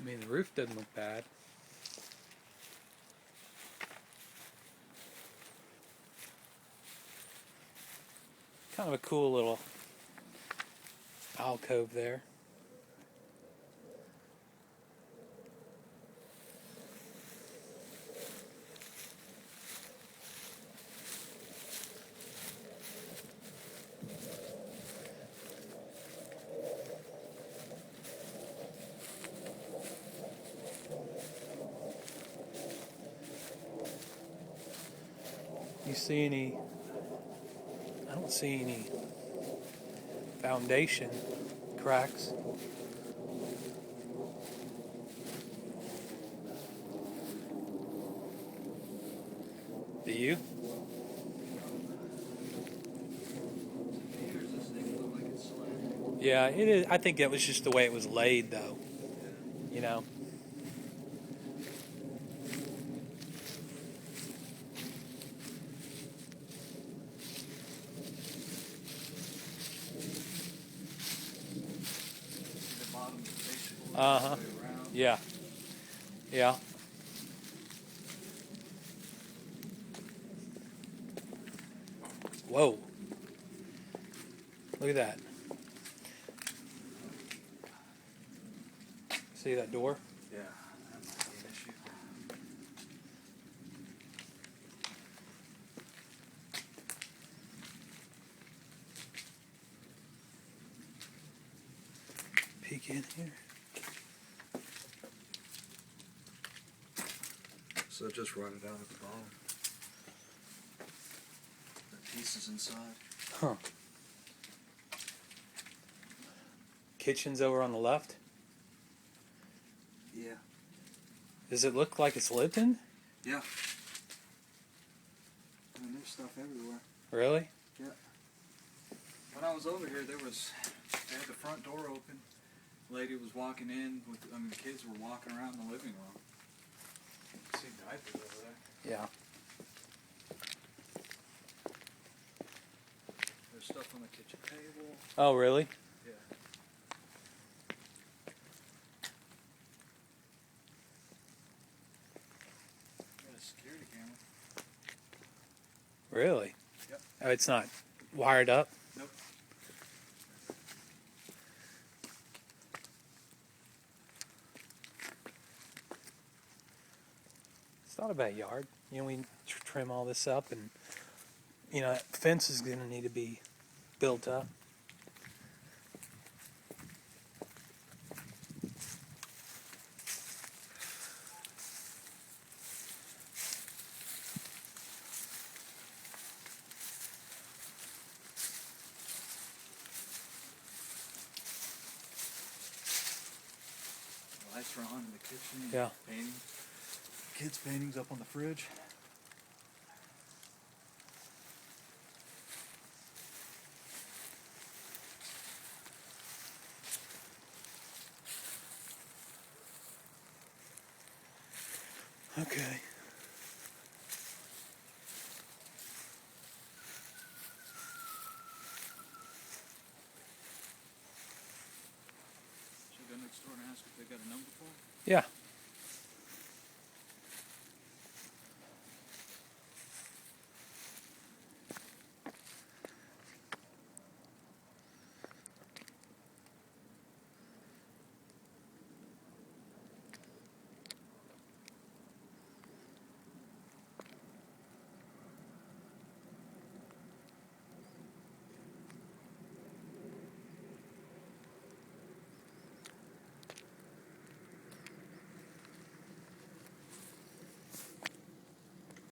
mean, the roof doesn't look bad. Kind of a cool little alcove there. You see any? I don't see any foundation cracks. Do you? Yeah, it is. I think that was just the way it was laid, though. You know. Uh-huh. Yeah. Yeah. Whoa. Look at that. See that door? Yeah, that might be an issue. Peek in here. So just rotted out at the bottom. The pieces inside. Huh. Kitchen's over on the left. Yeah. Does it look like it's lived in? Yeah. I mean, there's stuff everywhere. Really? Yeah. When I was over here, they had the front door open. Lady was walking in with, the kids were walking around in the living room. You can see diapers over there. Yeah. There's stuff on the kitchen table. Oh, really? Yeah. Got a security camera. Really? Yep. Oh, it's not wired up? Nope. It's not a bad yard. You know, we trim all this up, and you know, that fence is going to need to be built up. Lights are on in the kitchen. Yeah. Paintings. Kids' paintings up on the fridge. Okay. Should I go next door and ask if they got a number for them? Yeah.